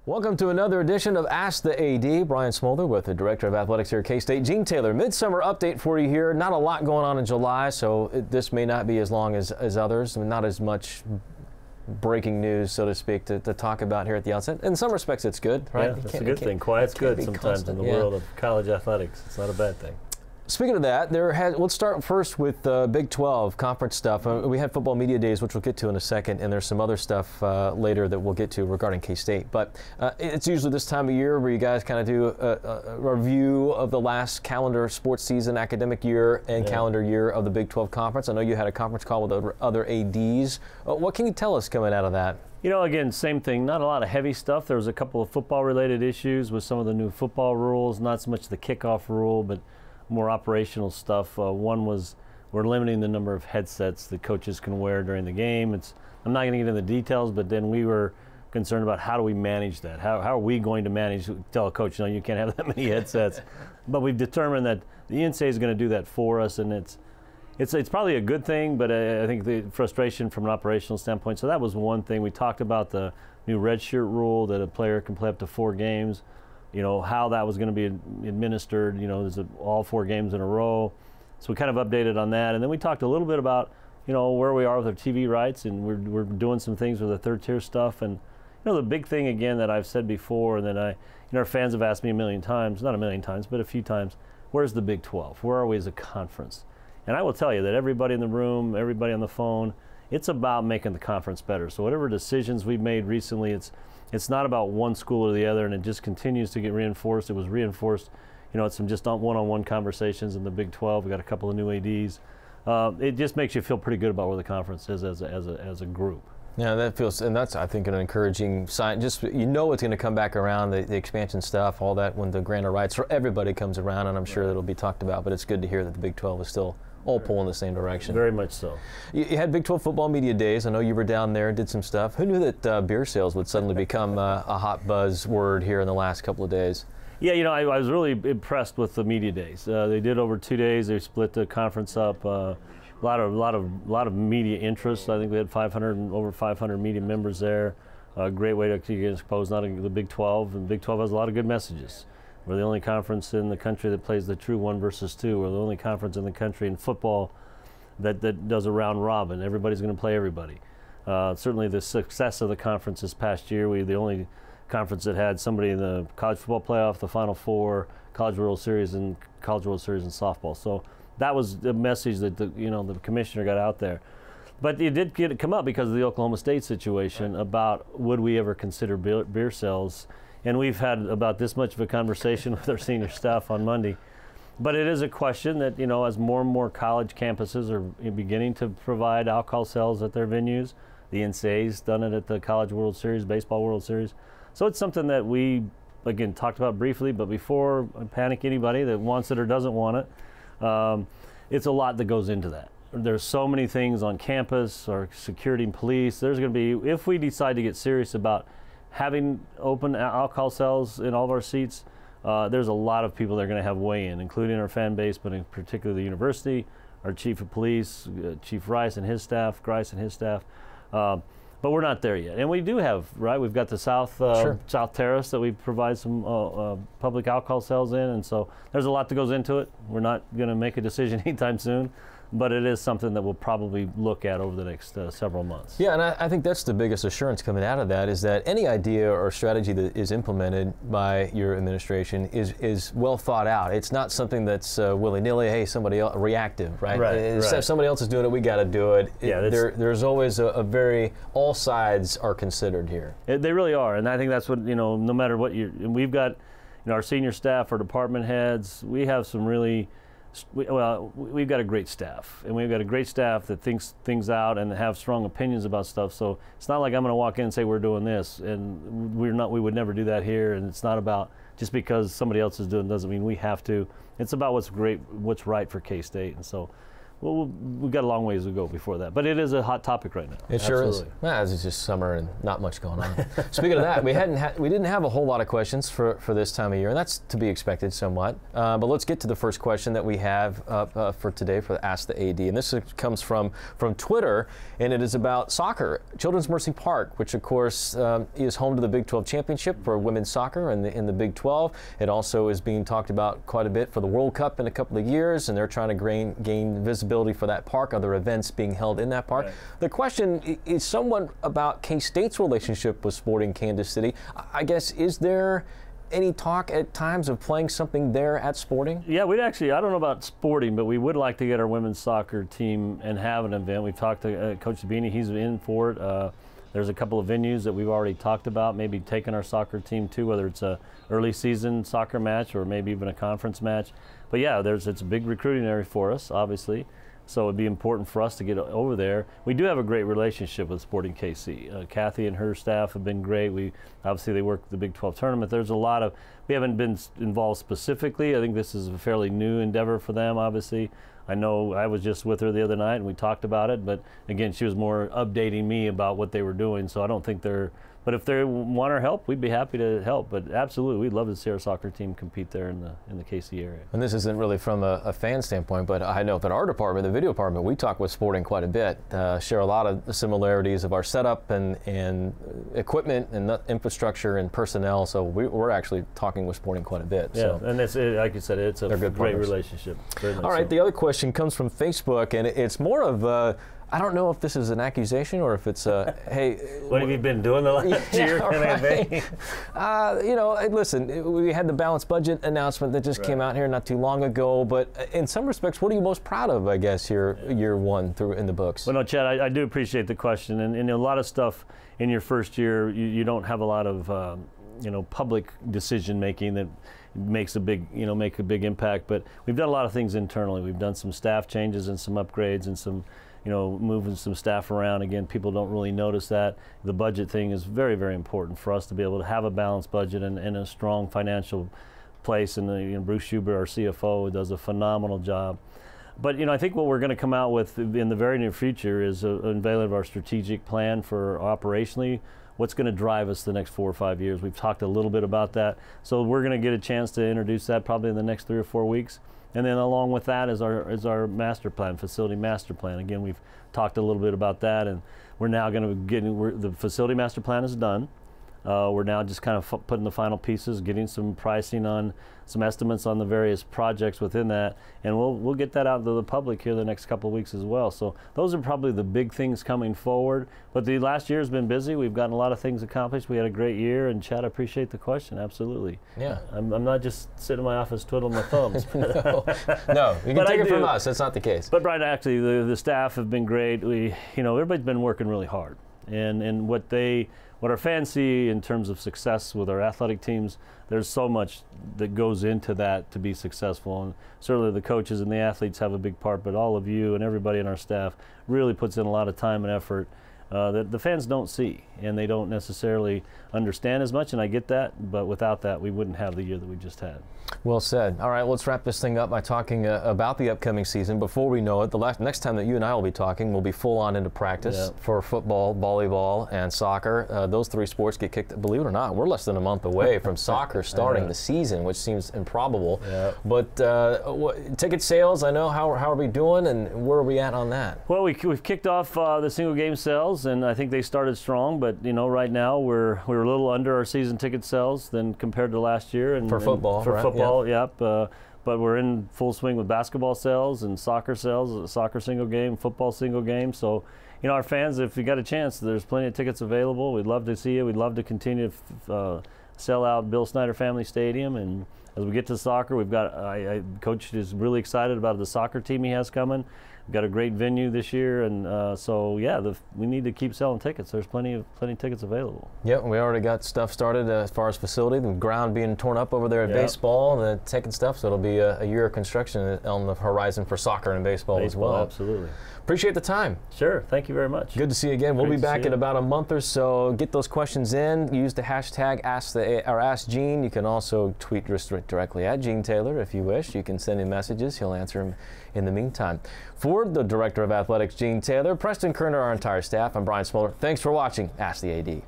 Welcome to another edition of Ask the AD. Brian Smolder with the Director of Athletics here at K-State. Gene Taylor, midsummer update for you here. Not a lot going on in July, so this may not be as long as others. Not as much breaking news, so to speak, to talk about here at the outset. In some respects, it's good, right? Yeah, it's a good thing. Quiet's good sometimes in the world of college athletics. It's not a bad thing. Speaking of that, let's start first with Big 12 conference stuff. We had football media days, which we'll get to in a second, and there's some other stuff later that we'll get to regarding K-State. But it's usually this time of year where you guys kind of do a review of the last calendar sports season, academic year, and calendar year of the Big 12 conference. I know you had a conference call with other ADs. What can you tell us coming out of that? You know, again, same thing. Not a lot of heavy stuff. There was a couple of football-related issues with some of the new football rules, not so much the kickoff rule, but more operational stuff. One was we're limiting the number of headsets that coaches can wear during the game. I'm not going to get into the details, but then we were concerned about how do we manage that? How are we going to manage, tell a coach, no, you can't have that many headsets. But we've determined that the NCAA is going to do that for us, and it's probably a good thing, but I think the frustration from an operational standpoint. So that was one thing. We talked about the new redshirt rule that a player can play up to 4 games. You know, how that was going to be administered, you know, there's all 4 games in a row. So we kind of updated on that. And then we talked a little bit about, you know, where we are with our TV rights, and we're doing some things with the third-tier stuff. And, you know, the big thing, again, that I've said before and that our fans have asked me a million times, not a million times, but a few times, where's the Big 12? Where are we as a conference? And I will tell you that everybody in the room, everybody on the phone, it's about making the conference better. So whatever decisions we've made recently, it's not about one school or the other, and it just continues to get reinforced. It was reinforced, you know, it's some just one-on-one conversations in the Big 12. We got a couple of new ADs. It just makes you feel pretty good about where the conference is as a group. Yeah, that feels, and that's, I think, an encouraging sign. Just, you know, it's going to come back around, the expansion stuff, all that, when the grant of rights for everybody comes around, and I'm sure that'll be talked about. But it's good to hear that the Big 12 is still all pull in the same direction. Very much so. You had Big 12 football media days. I know you were down there and did some stuff. Who knew that beer sales would suddenly become a hot buzz word here in the last couple of days? Yeah, you know, I was really impressed with the media days. They did over 2 days. They split the conference up. A lot of media interest. I think we had over 500 media members there. A great way to get exposed, not the Big 12. And Big 12 has a lot of good messages. We're the only conference in the country that plays the true 1 versus 2. We're the only conference in the country in football that does a round robin. Everybody's going to play everybody. Certainly the success of the conference this past year, we're the only conference that had somebody in the college football playoff, the Final Four, College World Series, and College World Series in softball. So that was the message that the commissioner got out there. But it did come up because of the Oklahoma State situation about would we ever consider beer sales. And we've had about this much of a conversation with our senior staff on Monday. But it is a question that, you know, as more and more college campuses are beginning to provide alcohol sales at their venues, the NCAA's done it at the College World Series, Baseball World Series. So it's something that we, again, talked about briefly, but before I panic anybody that wants it or doesn't want it, it's a lot that goes into that. There's so many things on campus, our security and police. There's going to be, if we decide to get serious about having open alcohol sales in all of our seats, there's a lot of people that are going to have weigh-in, including our fan base, but in particular the university, our chief of police, Chief Grice and his staff. But we're not there yet. And we do have, right, we've got the South Terrace that we provide some public alcohol sales in, and so there's a lot that goes into it. We're not going to make a decision anytime soon, but it is something that we'll probably look at over the next several months. Yeah, and I think that's the biggest assurance coming out of that, is that any idea or strategy that is implemented by your administration is well thought out. It's not something that's willy-nilly, hey, somebody else, reactive, right? If somebody else is doing it, we got to do it. There's always a very, all sides are considered here. They really are, and I think that's what, you know, no matter what we've got, you know, our senior staff, our department heads, we have some really, we've got a great staff, and we've got a great staff that thinks things out and have strong opinions about stuff. So it's not like I'm going to walk in and say we're doing this, and we would never do that here. And it's not about just because somebody else is doing it doesn't mean we have to. It's about what's right for K-State. And so well, we've got a long ways to go before that. But it is a hot topic right now. It sure is. Well, it's just summer and not much going on. Speaking of that, we didn't have a whole lot of questions for this time of year, and that's to be expected somewhat. But let's get to the first question that we have for today for Ask the AD, and this comes from Twitter, and it is about soccer. Children's Mercy Park, which of course is home to the Big 12 Championship for women's soccer in the Big 12. It also is being talked about quite a bit for the World Cup in a couple of years, and they're trying to gain visibility for that park, other events being held in that park. Right. The question is somewhat about K-State's relationship with Sporting Kansas City. I guess, is there any talk at times of playing something there at Sporting? Yeah, we'd actually, I don't know about Sporting, but we would like to get our women's soccer team and have an event. We've talked to Coach Sabini, he's in for it. There's a couple of venues that we've already talked about, maybe taking our soccer team to, whether it's a early season soccer match or maybe even a conference match. But yeah, it's a big recruiting area for us, obviously. So it'd be important for us to get over there. We do have a great relationship with Sporting KC. Kathy and her staff have been great. Obviously they work the Big 12 tournament. There's a lot of, we haven't been involved specifically. I think this is a fairly new endeavor for them, obviously. I know I was just with her the other night and we talked about it, but again, she was more updating me about what they were doing, so I don't think they're, but if they want our help, we'd be happy to help. But absolutely, we'd love to see our soccer team compete there in the KC area. And this isn't really from a fan standpoint, but I know that our department, the video department, we talk with Sporting quite a bit, share a lot of similarities of our setup and equipment and infrastructure and personnel. So we're actually talking with Sporting quite a bit. Yeah, so. And it's, like you said, it's a great partners. Relationship. All right, the other question comes from Facebook, and it's more of I don't know if this is an accusation or if it's hey. What have you been doing the last year? Right. You know, listen, we had the balanced budget announcement that just came out here not too long ago, but in some respects, what are you most proud of, I guess, year one through in the books? Well, no, Chad, I do appreciate the question, and a lot of stuff in your first year, you don't have a lot of, you know, public decision making that makes a big, you know, make a big impact, but we've done a lot of things internally. We've done some staff changes and some upgrades and some, you know, moving some staff around. Again, people don't really notice that. The budget thing is very, very important for us to be able to have a balanced budget and a strong financial place. And you know, Bruce Schubert, our CFO, does a phenomenal job. But you know, I think what we're going to come out with in the very near future is an unveiling of our strategic plan for operationally. What's going to drive us the next 4 or 5 years? We've talked a little bit about that. So we're going to get a chance to introduce that probably in the next 3 or 4 weeks. And then along with that is our master plan, facility master plan. Again, we've talked a little bit about that, and we're now going to get, the facility master plan is done. We're now just kind of putting the final pieces, getting some pricing on, some estimates on the various projects within that, and we'll get that out to the public here the next couple of weeks as well. So those are probably the big things coming forward. But the last year has been busy. We've gotten a lot of things accomplished. We had a great year, and Chad, I appreciate the question. Absolutely. Yeah. I'm not just sitting in my office twiddling my thumbs. No, you can take it from us. That's not the case. But Brian, actually, the staff have been great. You know, everybody's been working really hard, and what our fans see in terms of success with our athletic teams, there's so much that goes into that to be successful. And certainly the coaches and the athletes have a big part, but all of you and everybody in our staff really puts in a lot of time and effort that the fans don't see, and they don't necessarily understand as much, and I get that, but without that, we wouldn't have the year that we just had. Well said. All right, let's wrap this thing up by talking about the upcoming season. Before we know it, next time that you and I will be talking, we'll be full on into practice for football, volleyball, and soccer. Those three sports get kicked. Believe it or not, we're less than a month away from soccer starting the season, which seems improbable. Yeah. But ticket sales, I know, how are we doing, and where are we at on that? Well, we've kicked off the single game sales, and I think they started strong. But you know, right now we're a little under our season ticket sales than compared to last year. And for football, for right? football. Yep. But we're in full swing with basketball sales and soccer sales, soccer single game, football single game. So, you know, our fans, if you got a chance, there's plenty of tickets available. We'd love to see you. We'd love to continue to sell out Bill Snyder Family Stadium. And as we get to soccer, we've got, Coach is really excited about the soccer team he has coming. We've got a great venue this year, and so yeah, we need to keep selling tickets. There's plenty of tickets available. Yep, we already got stuff started as far as facility, the ground being torn up over there at baseball, and the tech and stuff. So it'll be a year of construction on the horizon for soccer and baseball as well. Absolutely. Appreciate the time. Sure. Thank you very much. Good to see you again. We'll be back in about a month or so. Get those questions in. Use the hashtag Ask Gene. You can also tweet directly at Gene Taylor if you wish. You can send him messages. He'll answer them in the meantime. For For the Director of Athletics, Gene Taylor, Preston Kerner, our entire staff, I'm Brian Smoller. Thanks for watching Ask the AD.